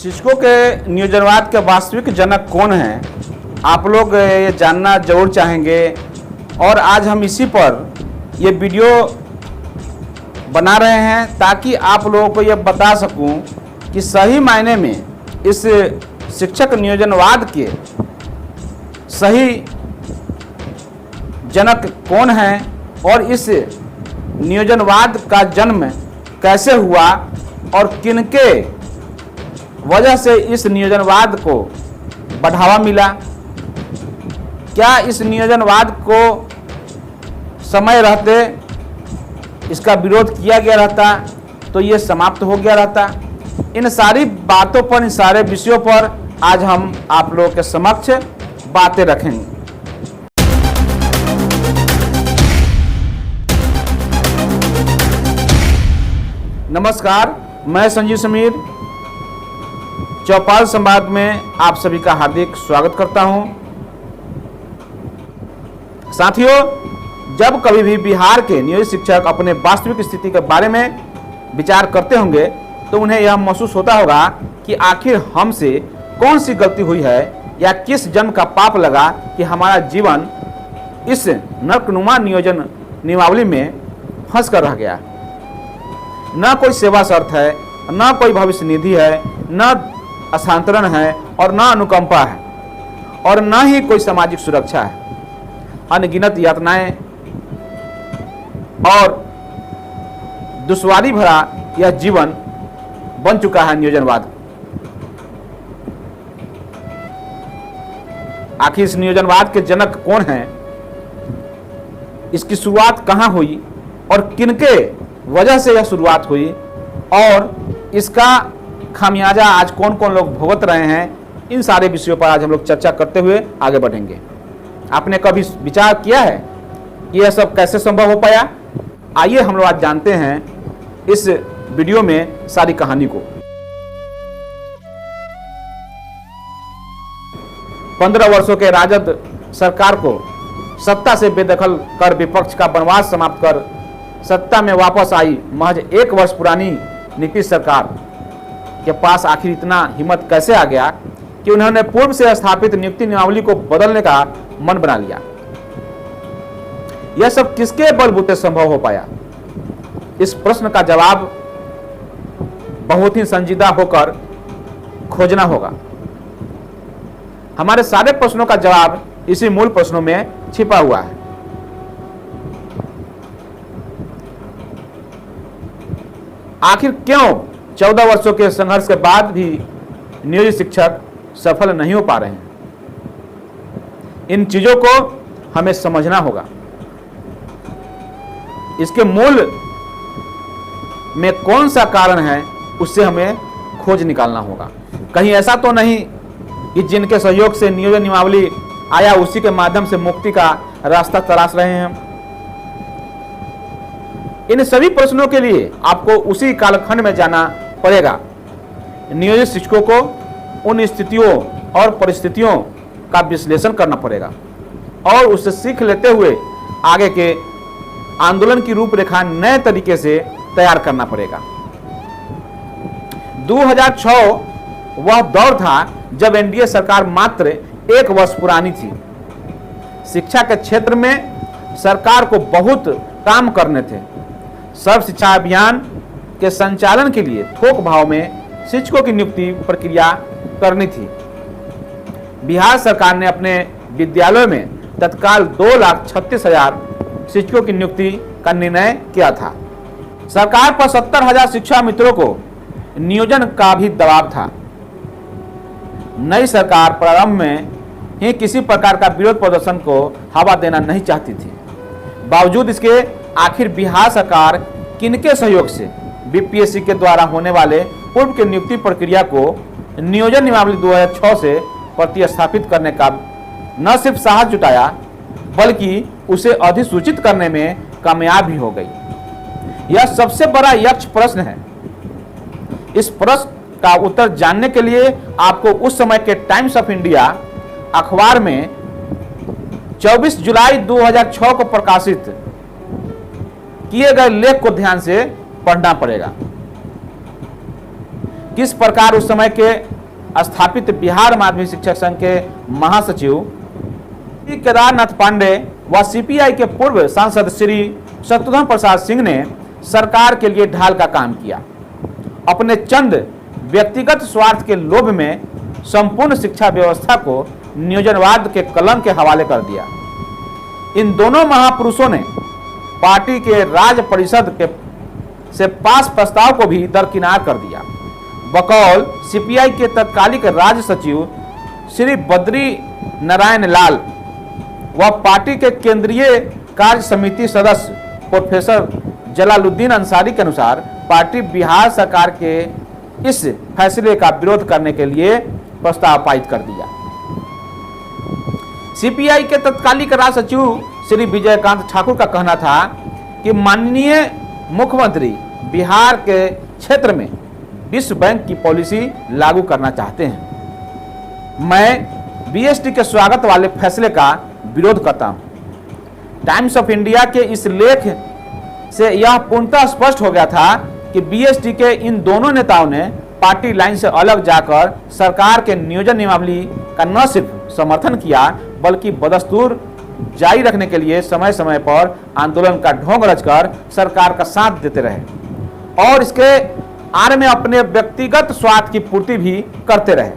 शिक्षकों के नियोजनवाद के वास्तविक जनक कौन हैं, आप लोग ये जानना जरूर चाहेंगे। और आज हम इसी पर ये वीडियो बना रहे हैं ताकि आप लोगों को ये बता सकूं कि सही मायने में इस शिक्षक नियोजनवाद के सही जनक कौन हैं और इस नियोजनवाद का जन्म कैसे हुआ और किनके वजह से इस नियोजनवाद को बढ़ावा मिला। क्या इस नियोजनवाद को समय रहते इसका विरोध किया गया रहता तो ये समाप्त हो गया रहता। इन सारी बातों पर, इन सारे विषयों पर आज हम आप लोगों के समक्ष बातें रखेंगे। नमस्कार, मैं संजीव समीर चौपाल संवाद में आप सभी का हार्दिक स्वागत करता हूं। साथियों, जब कभी भी बिहार के नियोजित शिक्षक अपने वास्तविक स्थिति के बारे में विचार करते होंगे तो उन्हें यह महसूस होता होगा कि आखिर हमसे कौन सी गलती हुई है या किस जन्म का पाप लगा कि हमारा जीवन इस नरकनुमा नियोजन नियमावली में फंस कर रह गया। न कोई सेवा शर्त है, न कोई भविष्य निधि है, न हस्तांतरण है और न अनुकंपा है और न ही कोई सामाजिक सुरक्षा है। अनगिनत यातनाएं और दुश्वारी भरा यह जीवन बन चुका है नियोजनवाद। आखिर इस नियोजनवाद के जनक कौन हैं, इसकी शुरुआत कहां हुई और किनके वजह से यह शुरुआत हुई और इसका खामियाजा आज कौन कौन लोग भुगत रहे हैं, इन सारे विषयों पर आज हम लोग चर्चा करते हुए आगे बढ़ेंगे। आपने कभी विचार किया है कि यह सब कैसे संभव हो पाया? आइए हम लोग आज जानते हैं इस वीडियो में सारी कहानी को। 15 वर्षों के राजद सरकार को सत्ता से बेदखल कर विपक्ष का वनवास समाप्त कर सत्ता में वापस आई महज 1 वर्ष पुरानी नीतीश सरकार के पास आखिर इतना हिम्मत कैसे आ गया कि उन्होंने पूर्व से स्थापित नियुक्ति नियमावली को बदलने का मन बना लिया? यह सब किसके बलबूते संभव हो पाया? इस प्रश्न का जवाब बहुत ही संजीदा होकर खोजना होगा। हमारे सारे प्रश्नों का जवाब इसी मूल प्रश्नों में छिपा हुआ है। आखिर क्यों 14 वर्षों के संघर्ष के बाद भी नियोजित शिक्षक सफल नहीं हो पा रहे हैं? इन चीजों को हमें समझना होगा। इसके मूल में कौन सा कारण है उससे हमें खोज निकालना होगा। कहीं ऐसा तो नहीं कि जिनके सहयोग से नियोजन नियमावली आया उसी के माध्यम से मुक्ति का रास्ता तलाश रहे हैं हम? इन सभी प्रश्नों के लिए आपको उसी कालखंड में जाना पड़ेगा। नियोजित शिक्षकों को उन स्थितियों और परिस्थितियों का विश्लेषण करना पड़ेगा और उससे सीख लेते हुए आगे के आंदोलन की रूपरेखा नए तरीके से तैयार करना पड़ेगा। 2006 वह दौर था जब एनडीए सरकार मात्र 1 वर्ष पुरानी थी। शिक्षा के क्षेत्र में सरकार को बहुत काम करने थे। सर्व शिक्षा अभियान के संचालन के लिए थोक भाव में शिक्षकों की नियुक्ति प्रक्रिया करनी थी। बिहार सरकार ने अपने विद्यालयों में तत्काल 2,36,000 शिक्षकों की नियुक्ति का निर्णय किया था। सरकार पर 70,000 शिक्षा मित्रों को नियोजन का भी दबाव था। नई सरकार प्रारंभ में ही किसी प्रकार का विरोध प्रदर्शन को हवा देना नहीं चाहती थी। बावजूद इसके आखिर बिहार सरकार किनके सहयोग से बीपीएससी के द्वारा होने वाले पूर्व की नियुक्ति प्रक्रिया को नियोजन नियमावली 2006 से प्रतिस्थापित करने का न सिर्फ साहस जुटाया बल्कि उसे अधिसूचित करने में कामयाब भी हो गई। यह सबसे बड़ा यक्ष प्रश्न है। इस प्रश्न का उत्तर जानने के लिए आपको उस समय के टाइम्स ऑफ इंडिया अखबार में 24 जुलाई 2006 को प्रकाशित किए गए लेख को ध्यान से पढ़ना पड़ेगा किस प्रकार उस समय के स्थापित बिहार माध्यमिक शिक्षक संघ के महासचिव केदारनाथ पांडे व सीपीआई के पूर्व सांसद श्री शत्रुघ्न प्रसाद सिंह ने सरकार के लिए ढाल का काम किया। अपने चंद व्यक्तिगत स्वार्थ के लोभ में संपूर्ण शिक्षा व्यवस्था को नियोजनवाद के कलंक के हवाले कर दिया। इन दोनों महापुरुषों ने पार्टी के राज्य परिषद के से पास प्रस्ताव को भी दरकिनार कर दिया। बकौल सीपीआई के तत्कालिक राज्य सचिव श्री बद्री नारायण लाल व पार्टी के केंद्रीय कार्य समिति सदस्य प्रोफेसर जलालुद्दीन अंसारी के अनुसार पार्टी बिहार सरकार के इस फैसले का विरोध करने के लिए प्रस्ताव पारित कर दिया। सीपीआई के तत्कालिक राज्य सचिव श्री विजयकांत ठाकुर का कहना था कि माननीय मुख्यमंत्री बिहार के क्षेत्र में विश्व बैंक की पॉलिसी लागू करना चाहते हैं। मैं बीएसटी के स्वागत वाले फैसले का विरोध करता हूं। टाइम्स ऑफ इंडिया के इस लेख से यह पूर्णतः स्पष्ट हो गया था कि बीएसटी के इन दोनों नेताओं ने पार्टी लाइन से अलग जाकर सरकार के नियोजन नियमावली का न सिर्फ समर्थन किया बल्कि बदस्तूर जारी रखने के लिए समय समय पर आंदोलन का ढोंग रचकर सरकार का साथ देते रहे और इसके आड़ में अपने व्यक्तिगत स्वार्थ की पूर्ति भी करते रहे।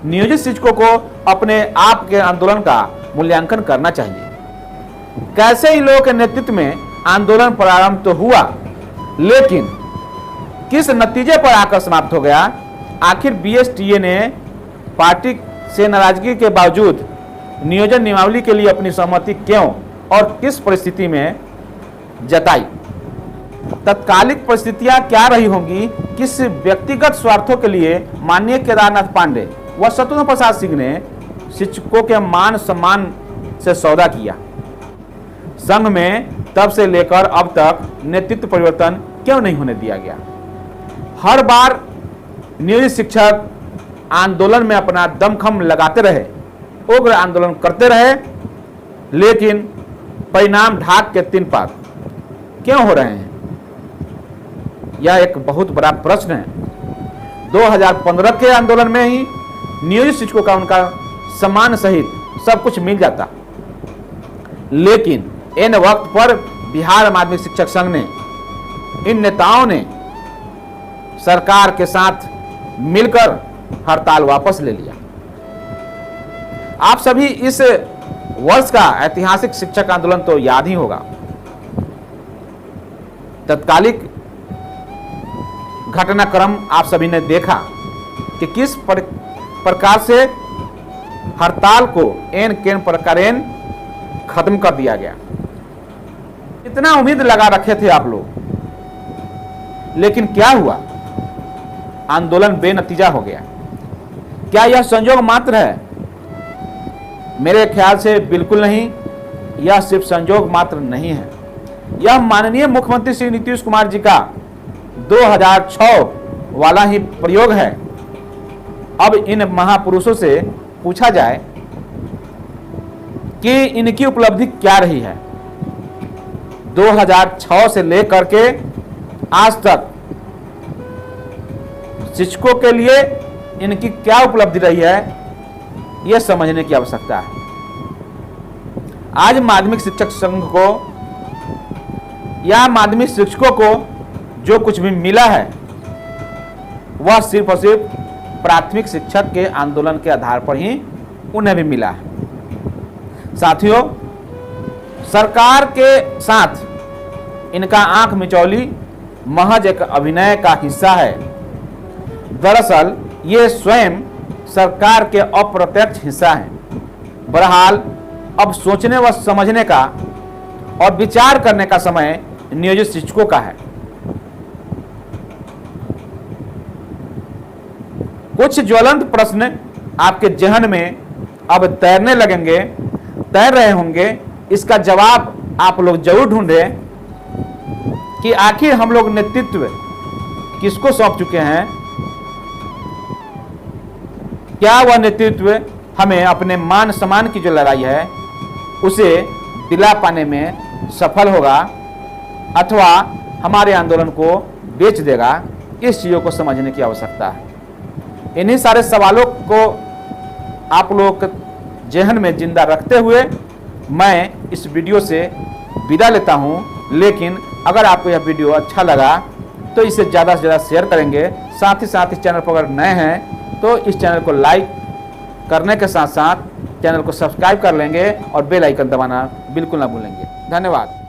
नियोजित शिक्षकों को अपने आप के आंदोलन का मूल्यांकन करना चाहिए। कैसे ही लोगों के नेतृत्व में आंदोलन प्रारंभ तो हुआ, लेकिन किस नतीजे पर आकर समाप्त हो गया? आखिर बीएसटीए ने पार्टी से नाराजगी के बावजूद नियोजन नियमावली के लिए अपनी सहमति क्यों और किस परिस्थिति में जताई? तत्कालिक परिस्थितियां क्या रही होंगी? किस व्यक्तिगत स्वार्थों के लिए माननीय केदारनाथ पांडे व शत्रुघ्न प्रसाद सिंह ने शिक्षकों के मान सम्मान से सौदा किया? संघ में तब से लेकर अब तक नेतृत्व परिवर्तन क्यों नहीं होने दिया गया? हर बार नियोजित शिक्षक आंदोलन में अपना दमखम लगाते रहे, उग्र आंदोलन करते रहे, लेकिन परिणाम ढाक के 3 पार क्यों हो रहे हैं? यह एक बहुत बड़ा प्रश्न है। 2015 के आंदोलन में ही नियोजित शिक्षकों का उनका सम्मान सहित सब कुछ मिल जाता, लेकिन इन वक्त पर बिहार माध्यमिक शिक्षक संघ ने, इन नेताओं ने सरकार के साथ मिलकर हड़ताल वापस ले लिया। आप सभी इस वर्ष का ऐतिहासिक शिक्षक आंदोलन तो याद ही होगा। तत्कालिक घटनाक्रम आप सभी ने देखा कि किस प्रकार से हड़ताल को एन केन प्रकार खत्म कर दिया गया। इतना उम्मीद लगा रखे थे आप लोग, लेकिन क्या हुआ? आंदोलन बेनतीजा हो गया। क्या यह संयोग मात्र है? मेरे ख्याल से बिल्कुल नहीं। यह सिर्फ संयोग मात्र नहीं है, यह माननीय मुख्यमंत्री श्री नीतीश कुमार जी का 2006 वाला ही प्रयोग है। अब इन महापुरुषों से पूछा जाए कि इनकी उपलब्धि क्या रही है। 2006 से लेकर के आज तक शिक्षकों के लिए इनकी क्या उपलब्धि रही है, यह समझने की आवश्यकता है। आज माध्यमिक शिक्षक संघ को या माध्यमिक शिक्षकों को जो कुछ भी मिला है वह सिर्फ और सिर्फ प्राथमिक शिक्षक के आंदोलन के आधार पर ही उन्हें भी मिला है। साथियों, सरकार के साथ इनका आंख मिचौली महज एक अभिनय का हिस्सा है। दरअसल ये स्वयं सरकार के अप्रत्यक्ष हिस्सा हैं। बहरहाल अब सोचने व समझने का और विचार करने का समय नियोजित शिक्षकों का है। कुछ ज्वलंत प्रश्न आपके जहन में अब तैरने लगेंगे, तैर रहे होंगे। इसका जवाब आप लोग जरूर ढूंढें कि आखिर हम लोग नेतृत्व किसको सौंप चुके हैं। क्या वह नेतृत्व हमें अपने मान सम्मान की जो लड़ाई है उसे दिला पाने में सफल होगा अथवा हमारे आंदोलन को बेच देगा? इस चीज़ों को समझने की आवश्यकता है। इन्हीं सारे सवालों को आप लोगों के जहन में जिंदा रखते हुए मैं इस वीडियो से विदा लेता हूं। लेकिन अगर आपको यह वीडियो अच्छा लगा तो इसे ज़्यादा से ज़्यादा शेयर करेंगे। साथ ही साथ इस चैनल पर अगर नए हैं तो इस चैनल को लाइक करने के साथ साथ चैनल को सब्सक्राइब कर लेंगे और बेल आइकन दबाना बिल्कुल ना भूलेंगे। धन्यवाद।